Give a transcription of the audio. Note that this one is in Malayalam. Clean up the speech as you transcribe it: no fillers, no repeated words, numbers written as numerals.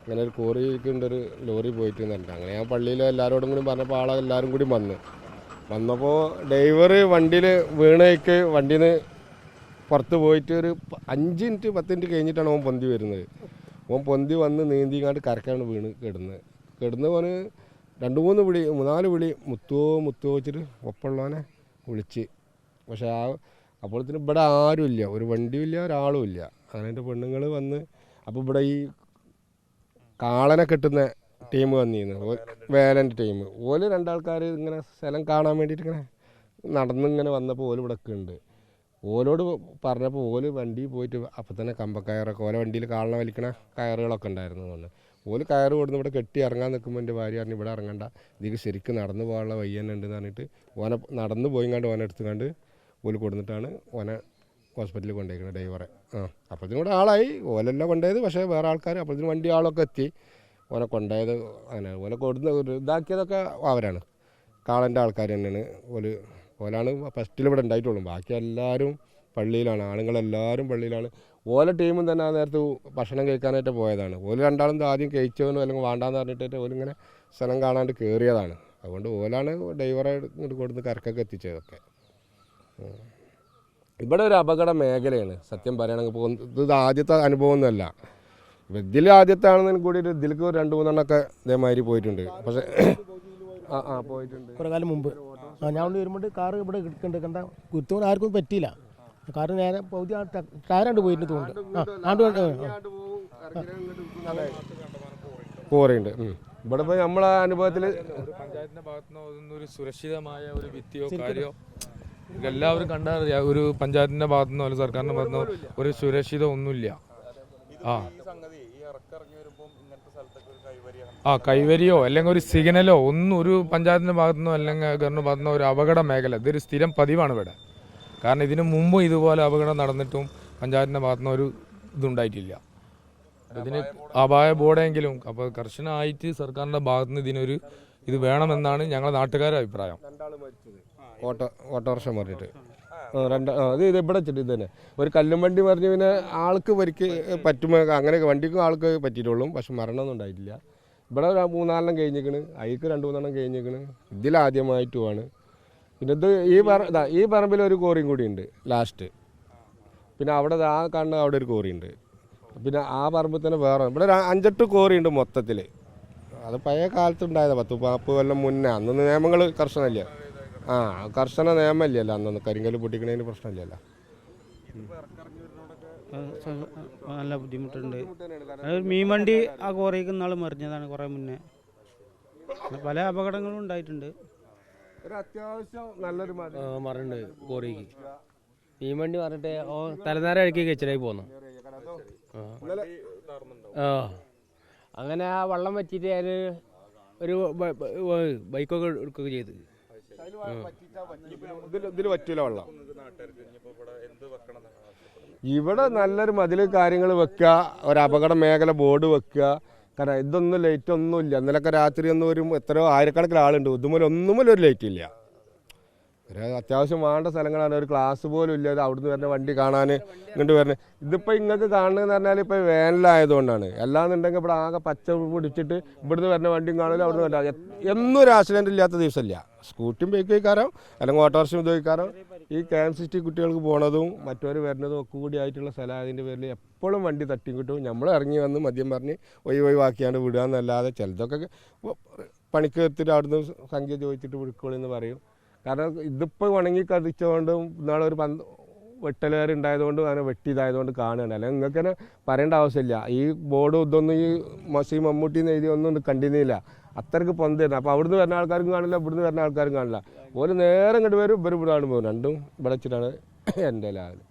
ഇങ്ങനെ ഒരു കോറിക്കുണ്ടൊരു ലോറി പോയിട്ട് എന്നുണ്ട്. അങ്ങനെ ഞാൻ പള്ളിയിൽ എല്ലാവരോടും കൂടി പറഞ്ഞപ്പോൾ എല്ലാവരും കൂടി വന്നപ്പോൾ ഡ്രൈവർ വണ്ടിയിൽ വീണേക്ക് വണ്ടിയിൽ നിന്ന് പുറത്ത് പോയിട്ട് ഒരു 5 മിനിറ്റ് 10 മിനിറ്റ് കഴിഞ്ഞിട്ടാണ് ഓൻ പൊന്തി വരുന്നത്. ഓൻ പൊന്തി വന്ന് നീന്തിങ്ങാണ്ട് കരക്കാണ് കിടന്ന് ഓന് 2-3 വിളി 4 വിളി മുത്തോ വെച്ചിട്ട് ഒപ്പമുള്ളവനെ വിളിച്ച്. പക്ഷേ അപ്പോഴത്തേന് ഇവിടെ ആരുമില്ല, ഒരു വണ്ടിയുമില്ല, ഒരാളും ഇല്ല. അങ്ങനെ എൻ്റെ പെണ്ണുങ്ങൾ വന്ന് അപ്പോൾ ഇവിടെ ഈ കാളനെ കെട്ടുന്ന ടീം വന്നിരുന്നു, വേലൻ്റെ ടീം. ഓല് 2 ആൾക്കാർ ഇങ്ങനെ സ്ഥലം കാണാൻ വേണ്ടിയിട്ട് ഇങ്ങനെ നടന്നിങ്ങനെ വന്നപ്പോൾ ഓല് ഇവിടെ ഉണ്ട്. ഓലോട് പറഞ്ഞപ്പോൾ ഓല് വണ്ടി പോയിട്ട് അപ്പം തന്നെ കമ്പക്കയറൊക്കെ ഓല വണ്ടിയിൽ കാളനെ വലിക്കണ കയറുകളൊക്കെ ഉണ്ടായിരുന്നു തോന്നുന്നു. ഓല് കയറ് കൊടുന്ന് ഇവിടെ കെട്ടി ഇറങ്ങാൻ നിൽക്കുമ്പോൾ എൻ്റെ ഭാര്യ പറഞ്ഞു ഇവിടെ ഇറങ്ങണ്ട, ഇതിക്ക് ശരിക്കും നടന്നു പോകാനുള്ള വഴി തന്നെ ഉണ്ടെന്ന് പറഞ്ഞിട്ട് ഓനെ നടന്നു പോയിങ്ങാണ്ട് ഓനെ എടുത്തുകൊണ്ട് ഓല് കൊടുത്തിട്ടാണ് ഓനെ ഹോസ്പിറ്റലിൽ കൊണ്ടുപോയിരിക്കുന്നത് ഡ്രൈവറെ. അപ്പോഴത്തേനും കൂടെ ആളായി, ഓലെല്ലാം കൊണ്ടുപോയത്. പക്ഷേ വേറെ ആൾക്കാർ അപ്പോഴത്തേനും വണ്ടി ആളൊക്കെ എത്തി ഓനെ കൊണ്ടുപോയത്. അങ്ങനെ ഓലെ കൊടുന്ന് ഇതാക്കിയതൊക്കെ അവരാണ്, കാളൻ്റെ ആൾക്കാർ തന്നെയാണ്. ഓലാണ് ഫസ്റ്റിൽ ഇവിടെ ഉണ്ടായിട്ടുള്ളൂ. ബാക്കി എല്ലാവരും പള്ളിയിലാണ്, ആണുങ്ങളെല്ലാവരും പള്ളിയിലാണ്. ഓല ടീമും തന്നെ ആ നേരത്ത് ഭക്ഷണം കഴിക്കാനായിട്ട് പോയതാണ്. ഓല് 2 ആളും ആദ്യം കഴിച്ചവനോ അല്ലെങ്കിൽ വേണ്ടാന്ന് പറഞ്ഞിട്ട് ഓലിങ്ങനെ സ്ഥലം കാണാണ്ട് കയറിയതാണ്. അതുകൊണ്ട് ഓലാണ് ഡ്രൈവറെ ഇങ്ങോട്ട് കൊടുത്ത് കരക്കൊക്കെ എത്തിച്ചതൊക്കെ. ഇവിടെ ഒരു അപകട മേഖലയാണ് സത്യം പറയുകയാണെങ്കിൽ. ഇത് ആദ്യത്തെ അനുഭവമൊന്നുമല്ല, ഇതിൽ ആദ്യത്താണെന്ന് കൂടിയിട്ട് ഇതിലേക്ക് 2-3 എണ്ണമൊക്കെ ഇതേമാതിരി പോയിട്ടുണ്ട്. പക്ഷേ പോയിട്ടുണ്ട് കുറേ കാലം മുമ്പ്. ഞാൻ വരുമ്പോൾ കാറ് ഇവിടെ കിടക്കുന്നുണ്ട്, കണ്ട കുരുത്തോണ്ട് ആർക്കും പറ്റിയില്ല. കാറ് നേരെ പകുതി ടയറാണ്ട് പോയിട്ട് തോന്നുന്നുണ്ട്. കോറയുണ്ട് ഇവിടെ. ഇപ്പോൾ നമ്മളെ അനുഭവത്തിൽ പഞ്ചായത്തിന്റെ ഭാഗത്തുനിന്ന് ഒരു സുരക്ഷിതമായ ഒരു ഭിത്തിയോ കാര്യമോ എല്ലാവരും കണ്ടറിയാം. ഒരു പഞ്ചായത്തിന്റെ ഭാഗത്തുനിന്നോ അല്ലെങ്കിൽ സർക്കാരിന്റെ ഭാഗത്തുനിന്നോ ഒരു സുരക്ഷിത ഒന്നുമില്ല. കൈവരിയോ അല്ലെങ്കിൽ ഒരു സിഗ്നലോ ഒന്നും ഒരു പഞ്ചായത്തിന്റെ ഭാഗത്തുനിന്നോ അല്ലെങ്കിൽ ഗവൺമെന്റ് ഭാഗത്തുനിന്നോ ഒരു അപകട മേഖല ഇതൊരു സ്ഥിരം പതിവാണ് ഇവിടെ. കാരണം ഇതിനു മുമ്പും ഇതുപോലെ അപകടം നടന്നിട്ടും പഞ്ചായത്തിന്റെ ഭാഗത്തുനിന്ന് ഒരു ഇതുണ്ടായിട്ടില്ല. ഇതിന് അപായ ബോർഡെങ്കിലും അപ്പോൾ കർശനമായിട്ട് സർക്കാരിന്റെ ഭാഗത്തുനിന്ന് ഇത് വേണമെന്നാണ് ഞങ്ങളുടെ നാട്ടുകാരുടെ അഭിപ്രായം. ഓട്ടോറിക്ഷ മറിഞ്ഞിട്ട് ഇത് ഇവിടെ വെച്ചിട്ട് ഇത് തന്നെ ഒരു കല്ലും വണ്ടി മറിഞ്ഞ് പിന്നെ ആൾക്ക് പറ്റുമ്പോൾ അങ്ങനെയൊക്കെ വണ്ടിക്കും ആൾക്ക് പറ്റിയിട്ടുള്ളൂ. പക്ഷെ മരണമൊന്നും ഉണ്ടായിട്ടില്ല. ഇവിടെ 3-4 കഴിഞ്ഞിരിക്കണ്, അതിക്ക് 2-3 കഴിഞ്ഞിരിക്കണ്. ഇതിലാദ്യമായിട്ടുമാണ്. പിന്നെ ഈ പറമ്പിൽ ഒരു കോറിയും കൂടി ഉണ്ട് ലാസ്റ്റ്. പിന്നെ അവിടെ ആ കാണുന്ന അവിടെ ഒരു കോറിയുണ്ട്. പിന്നെ ആ പറമ്പിൽ തന്നെ വേറെ ഇവിടെ 5-8 കോറിയുണ്ട് മൊത്തത്തിൽ. അത് പഴയ കാലത്തുണ്ടായതാണ്, 10-40 കൊല്ലം മുന്നേ. അന്നൊന്നും നിയമങ്ങൾ കർശനമില്ല. കർശന നിയമമില്ലല്ലോ അന്നൊന്നും. കരിങ്കല്ല് പൊട്ടിക്കണതിന് പ്രശ്നമില്ലല്ലോ. നല്ല ബുദ്ധിമുട്ടുണ്ട്. മീൻ വണ്ടി ആ കോറിക്ക് നാൾ മറിഞ്ഞതാണ് കുറേ മുന്നേ. പല അപകടങ്ങളും ഉണ്ടായിട്ടുണ്ട്. ഒരു അത്യാവശ്യം നല്ലൊരു മറുണ്ട് കോറിക്ക് മീൻ വണ്ടി പറഞ്ഞിട്ട് തലനേരം ഇഴക്കി കെച്ചിലായി പോന്നു. അങ്ങനെ ആ വെള്ളം വറ്റിയിട്ട് അതിന് ഒരു ബൈക്കൊക്കെ എടുക്കുകയൊക്കെ ചെയ്ത്. ഇതിൽ പറ്റൂല വെള്ളം. ഇവിടെ നല്ലൊരു മതിൽ കാര്യങ്ങൾ വെക്കുക, ഒരു അപകട മേഖല ബോർഡ് വെക്കുക. കാരണം ഇതൊന്നും ലൈറ്റ് ഒന്നുമില്ല. ഇന്നലൊക്കെ രാത്രി ഒന്നും എത്രയോ ആയിരക്കണക്കിന് ആളുണ്ട്. ഒന്നുമൂലം ഒരു ലൈറ്റ് ഇല്ല. ഒരു അത്യാവശ്യം വേണ്ട സ്ഥലങ്ങളാണ്. ഒരു ക്ലാസ് പോലും ഇല്ല. അവിടുന്ന് വരുന്ന വണ്ടി കാണാൻ ഇങ്ങോട്ട് വരുന്നത്. ഇതിപ്പോൾ ഇങ്ങോട്ട് കാണുന്നതെന്ന് പറഞ്ഞാൽ ഇപ്പോൾ വേനലായതുകൊണ്ടാണ്. അല്ലാന്നുണ്ടെങ്കിൽ ഇവിടെ ആകെ പച്ച പിടിച്ചിട്ട് ഇവിടുന്ന് വരുന്ന വണ്ടിയും കാണില്ല, അവിടുന്ന് വരില്ല. എന്നും ഒരു ആക്സിഡൻറ്റ് ഇല്ലാത്ത ദിവസമില്ല. സ്കൂട്ടിയും ബൈക്ക് വയ്ക്കാറോ അല്ലെങ്കിൽ ഓട്ടോറിക്ഷയും ഉപയോഗിക്കാറോ ഈ KMCT കുട്ടികൾക്ക് പോണതും മറ്റവർ വരുന്നതും ഒക്കെ കൂടി ആയിട്ടുള്ള സ്ഥലമായതിൻ്റെ പേരിൽ എപ്പോഴും വണ്ടി തട്ടിയും കിട്ടും. നമ്മൾ ഇറങ്ങി വന്ന് മദ്യം പറഞ്ഞ് ഒഴിവാക്കിയാണ്ട് വിടുക എന്നല്ലാതെ ചിലതൊക്കെ പണിക്ക് എത്തിയിട്ട് അവിടുന്ന് സംഖ്യ ചോദിച്ചിട്ട് വിളിക്കോളെന്ന് പറയും. കാരണം ഇതിപ്പോൾ ഉണങ്ങി കതിച്ചുകൊണ്ടും നാളെ ഒരു വെട്ടലേറുണ്ടായതുകൊണ്ടും അങ്ങനെ വെട്ടിയതായതുകൊണ്ട് കാണുകയാണ്. അല്ലെങ്കിൽ നിങ്ങൾക്ക് തന്നെ പറയേണ്ട ആവശ്യമില്ല. ഈ ബോർഡും ഇതൊന്നും ഈ മമ്മൂട്ടിന്ന് എഴുതി ഒന്നും കണ്ടിരുന്നില്ല. അത്രയ്ക്ക് പൊന്തായിരുന്നു. അപ്പോൾ അവിടുന്ന് വരുന്ന ആൾക്കാർക്കും കാണില്ല, ഇവിടുന്ന് വരുന്ന ആൾക്കാരും കാണില്ല. ഒരു നേരം ഇങ്ങോട്ട് വരും, ഇവിടെ ആണ് പോകും. രണ്ടും ഇവിടെ വെച്ചിട്ടാണ് എൻ്റെ ലാഭം.